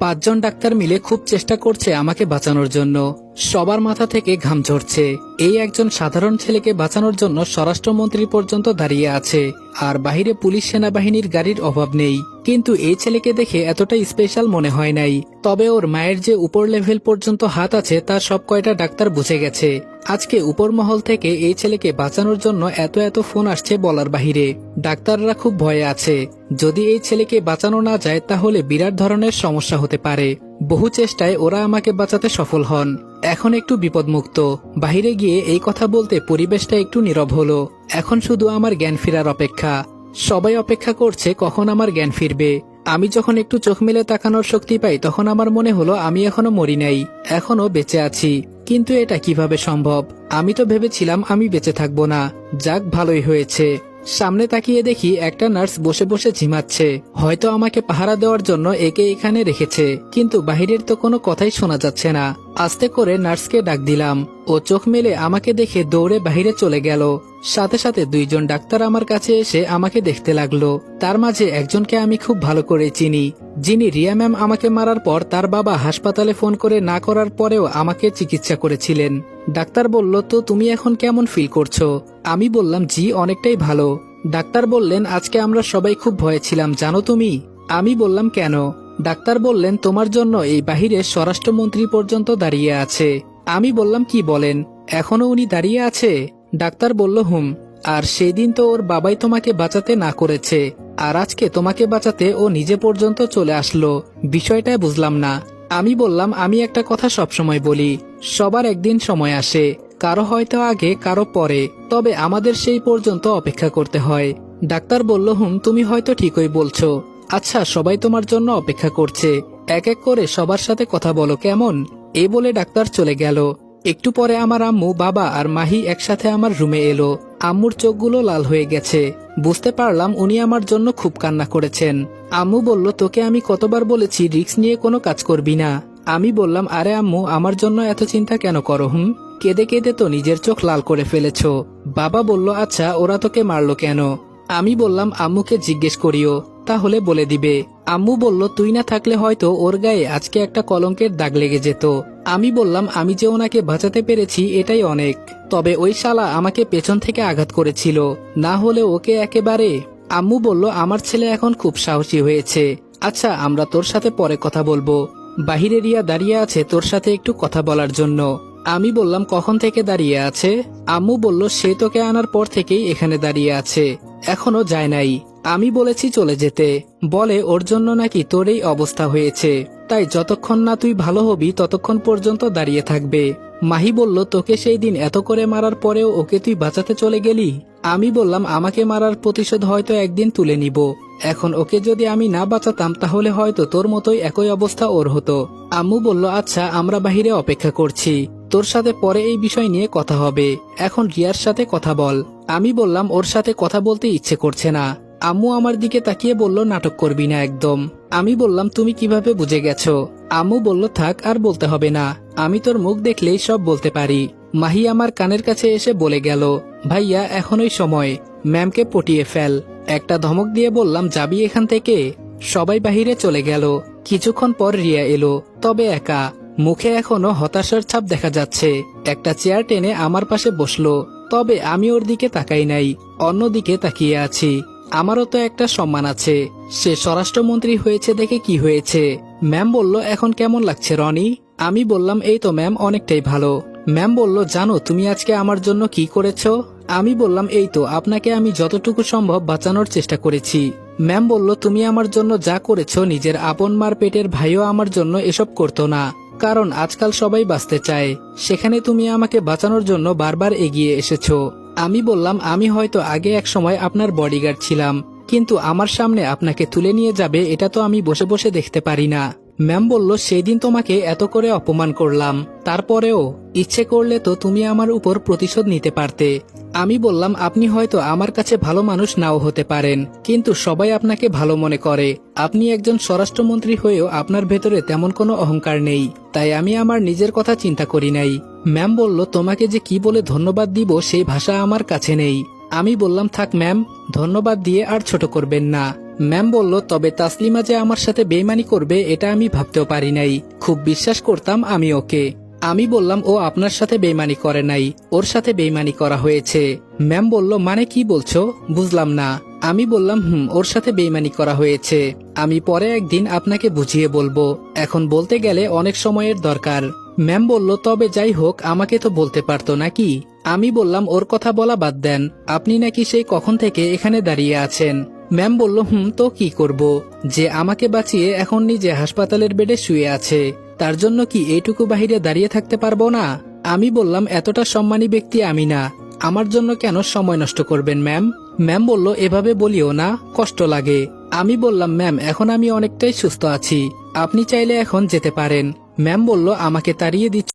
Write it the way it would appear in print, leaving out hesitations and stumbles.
5জন doctor মিলে খুব চেষ্টা করছে আমাকে বাঁচানোর জন্য। সবার মাথা থেকে ঘাম ঝরছে। এই একজন সাধারণ ছেলেকে বাঁচানোর জন্য স্বরাষ্ট্রমন্ত্রী পর্যন্ত দাঁড়িয়ে আছে, আর বাহিরে পুলিশ সেনাবাহিনীর গাড়ির অভাব নেই। কিন্তু এই ছেলেকে দেখে এতটা স্পেশাল মনে হয় নাই। তবে ওর মায়ের যে উপর লেভেল পর্যন্ত হাত আছে তা সব কয়টা ডাক্তার বুঝে গেছে। আজকে উপর মহল থেকে এই ছেলেকে বাঁচানোর জন্য এত এত ফোন আসছে বলার বাহিরে। ডাক্তাররা খুব ভয়ে আছে, যদি এই ছেলেকে বাঁচানো না যায় তাহলে বিরাট ধরনের সমস্যা হতে পারে। বহু চেষ্টায় ওরা আমাকে বাঁচাতে সফল হন। এখন একটু বিপদমুক্ত। বাহিরে গিয়ে এই কথা বলতে পরিবেশটা একটু নীরব হলো। এখন শুধু আমার জ্ঞান ফেরার অপেক্ষা। সবাই অপেক্ষা করছে কখন আমার জ্ঞান ফিরবে। আমি যখন একটু চোখ মেলে তাকানোর শক্তি পাই তখন আমার মনে হলো আমি এখনো মরি নাই, এখনো বেঁচে আছি। কিন্তু এটা কিভাবে সম্ভব? আমি তো ভেবেছিলাম আমি বেঁচে থাকবো না। যাক, ভালোই হয়েছে। সামনে তাকিয়ে দেখি একটা নার্স বসে বসে ঝিমাচ্ছে। হয়তো আমাকে পাহারা দেওয়ার জন্য একে এখানে রেখেছে, কিন্তু বাহিরের তো কোনো কথাই শোনা যাচ্ছে না। আস্তে করে নার্সকে ডাক দিলাম। ও চোখ মেলে আমাকে দেখে দৌড়ে বাহিরে চলে গেল। সাথে সাথে 2জন ডাক্তার আমার কাছে এসে আমাকে দেখতে লাগলো। তার মাঝে একজনকে আমি খুব ভালো করে চিনি, যিনি রিয়া ম্যাম আমাকে মারার পর তার বাবা হাসপাতালে ফোন করে না করার পরেও আমাকে চিকিৎসা করেছিলেন। ডাক্তার বলল, তো তুমি এখন কেমন ফিল করছো? আমি বললাম, জি অনেকটাই ভালো। ডাক্তার বললেন, আজকে আমরা সবাই খুব ভয়ে ছিলাম জানো তুমি। আমি বললাম, কেন? ডাক্তার বললেন, তোমার জন্য এই বাহিরে স্বরাষ্ট্রমন্ত্রী পর্যন্ত দাঁড়িয়ে আছে। আমি বললাম, কি বলেন, এখনো উনি দাঁড়িয়ে আছে? ডাক্তার বলল, হুম। আর সেদিন তো ওর বাবাই তোমাকে বাঁচাতে না করেছে, আর আজকে তোমাকে বাঁচাতে ও নিজে পর্যন্ত চলে আসলো। বিষয়টাই বুঝলাম না। আমি বললাম, আমি একটা কথা সবসময় বলি, সবার একদিন সময় আসে, কারো হয়তো আগে কারো পরে, তবে আমাদের সেই পর্যন্ত অপেক্ষা করতে হয়। ডাক্তার বলল, হুম তুমি হয়তো ঠিকই বলছো। আচ্ছা, সবাই তোমার জন্য অপেক্ষা করছে, এক এক করে সবার সাথে কথা বলো কেমন? এই বলে ডাক্তার চলে গেল। একটু পরে আমার আম্মু, বাবা আর মাহি একসাথে আমার রুমে এলো। আম্মুর চোখগুলো লাল হয়ে গেছে। বুঝতে পারলাম উনি আমার জন্য খুব কান্না করেছেন। আম্মু বলল, তোকে আমি কতবার বলেছি রিস্ক নিয়ে কোনো কাজ করবি না। আমি বললাম, আরে আম্মু, আমার জন্য এত চিন্তা কেন করো? কেঁদে কেঁদে তো নিজের চোখ লাল করে ফেলেছো। বাবা বলল, আচ্ছা ওরা তোকে মারলো কেন? আমি বললাম, আম্মুকে জিজ্ঞেস করিও, তাহলে বলে দিবে। আম্মু বলল, তুই না থাকলে হয়তো ওর গায়ে আজকে একটা কলঙ্কের দাগ লেগে যেত। আমি বললাম, আমি যে ওনাকে বাঁচাতে পেরেছি এটাই অনেক। তবে ওই শালা আমাকে পেছন থেকে আঘাত করেছিল, না হলে ওকে একেবারে। আম্মু বলল, আমার ছেলে এখন খুব সাহসী হয়েছে। আচ্ছা, আমরা তোর সাথে পরে কথা বলবো। বাহিরে রিয়া দাঁড়িয়ে আছে তোর সাথে একটু কথা বলার জন্য। আমি বললাম, কখন থেকে দাঁড়িয়ে আছে? আম্মু বলল, সে তোকে আনার পর থেকেই এখানে দাঁড়িয়ে আছে, এখনো যায় নাই। আমি বলেছি চলে যেতে। বলে ওর জন্য নাকি তোর এই অবস্থা হয়েছে, তাই যতক্ষণ না তুই ভালো হবি ততক্ষণ পর্যন্ত দাঁড়িয়ে থাকবে। মাহি বলল, তোকে সেই দিন এত করে মারার পরেও ওকে তুই বাঁচাতে চলে গেলি। আমি বললাম, আমাকে মারার প্রতিশোধ হয়তো একদিন তুলে নিব। এখন ওকে যদি আমি না বাঁচাতাম তাহলে হয়তো তোর মতোই একই অবস্থা ওর হতো। আম্মু বলল, আচ্ছা আমরা বাহিরে অপেক্ষা করছি, তোর সাথে পরে এই বিষয় নিয়ে কথা হবে, এখন রিয়ার সাথে কথা বল। আমি বললাম, ওর সাথে কথা বলতে ইচ্ছে করছে না। আম্মু আমার দিকে তাকিয়ে বলল, নাটক করবি না একদম। আমি বললাম, তুমি কিভাবে বুঝে গেছো? আম্মু বলল, থাক আর বলতে হবে না, আমি তোর মুখ দেখলেই সব বলতে পারি। মাহি আমার কানের কাছে এসে বলে গেল, ভাইয়া এখনই সময়, ম্যামকে পটিয়ে ফেল। একটা ধমক দিয়ে বললাম, যাবি এখান থেকে? সবাই বাহিরে চলে গেল। কিছুক্ষণ পর রিয়া এলো, তবে একা। মুখে এখনো হতাশার ছাপ দেখা যাচ্ছে। একটা চেয়ার টেনে আমার পাশে বসলো, তবে আমি ওর দিকে তাকাই নাই, অন্যদিকে তাকিয়ে আছি। আমারও তো একটা সম্মান আছে। সে স্বরাষ্ট্রমন্ত্রী হয়েছে দেখে কি হয়েছে? ম্যাম বলল, এখন কেমন লাগছে রনি? আমি বললাম, এই তো ম্যাম, অনেকটাই ভালো। ম্যাম বলল, জানো তুমি আজকে আমার জন্য কি করেছো? আমি বললাম, এই তো আপনাকে আমি যতটুকু সম্ভব বাঁচানোর চেষ্টা করেছি। ম্যাম বলল, তুমি আমার জন্য যা করেছো নিজের আপন মার পেটের ভাইও আমার জন্য এসব করতো না, কারণ আজকাল সবাই বাঁচতে চায়, সেখানে তুমি আমাকে বাঁচানোর জন্য বারবার এগিয়ে এসেছো। আমি বললাম, আমি হয়তো আগে এক সময় আপনার বডিগার্ড ছিলাম, কিন্তু আমার সামনে আপনাকে তুলে নিয়ে যাবে এটা তো আমি বসে বসে দেখতে পারি না। ম্যাম বলল, সেই দিন তোমাকে এত করে অপমান করলাম, তারপরেও ইচ্ছে করলে তো তুমি আমার উপর প্রতিশোধ নিতে পারতে। আমি বললাম, আপনি হয়তো আমার কাছে ভালো মানুষ নাও হতে পারেন, কিন্তু সবাই আপনাকে ভালো মনে করে। আপনি একজন স্বরাষ্ট্রমন্ত্রী হয়েও আপনার ভেতরে তেমন কোনো অহংকার নেই, তাই আমি আমার নিজের কথা চিন্তা করি নাই। ম্যাম বলল, তোমাকে যে কি বলে ধন্যবাদ দিব সেই ভাষা আমার কাছে নেই। আমি বললাম, থাক ম্যাম, ধন্যবাদ দিয়ে আর ছোট করবেন না, ম্যাম বলল, তবে তাসলিমা যে আমার সাথে বেইমানি করবে এটা আমি ভাবতেও পারি নাই। খুব বিশ্বাস করতাম আমি ওকে। আমি বললাম, ও আপনার সাথে বেইমানি করে নাই, ওর সাথে বেইমানি করা হয়েছে। ম্যাম বলল, মানে কি বলছো, বুঝলাম না। আমি বললাম, ওর সাথে বেইমানি করা হয়েছে। আমি পরে একদিন আপনাকে বুঝিয়ে বলবো, এখন বলতে গেলে অনেক সময়ের দরকার। ম্যাম বলল, তবে যাই হোক, আমাকে তো বলতে পারতো নাকি। আমি বললাম, ওর কথা বলা বাদ দেন, আপনি নাকি সেই কখন থেকে এখানে দাঁড়িয়ে আছেন। ম্যাম বলল, তো কি করব, যে আমাকে বাঁচিয়ে এখন নিজে হাসপাতালের বেডে শুয়ে আছে, তার জন্য কি এইটুকু বাহিরে দাঁড়িয়ে থাকতে পারবো না? আমি বললাম, এতটা সম্মানী ব্যক্তি আমি না, আমার জন্য কেন সময় নষ্ট করবেন ম্যাম? ম্যাম বলল, এভাবে বলিও না, কষ্ট লাগে। আমি বললাম, ম্যাম এখন আমি অনেকটাই সুস্থ আছি, আপনি চাইলে এখন যেতে পারেন। ম্যাম বলল, আমাকে তাড়িয়ে দিচ্ছে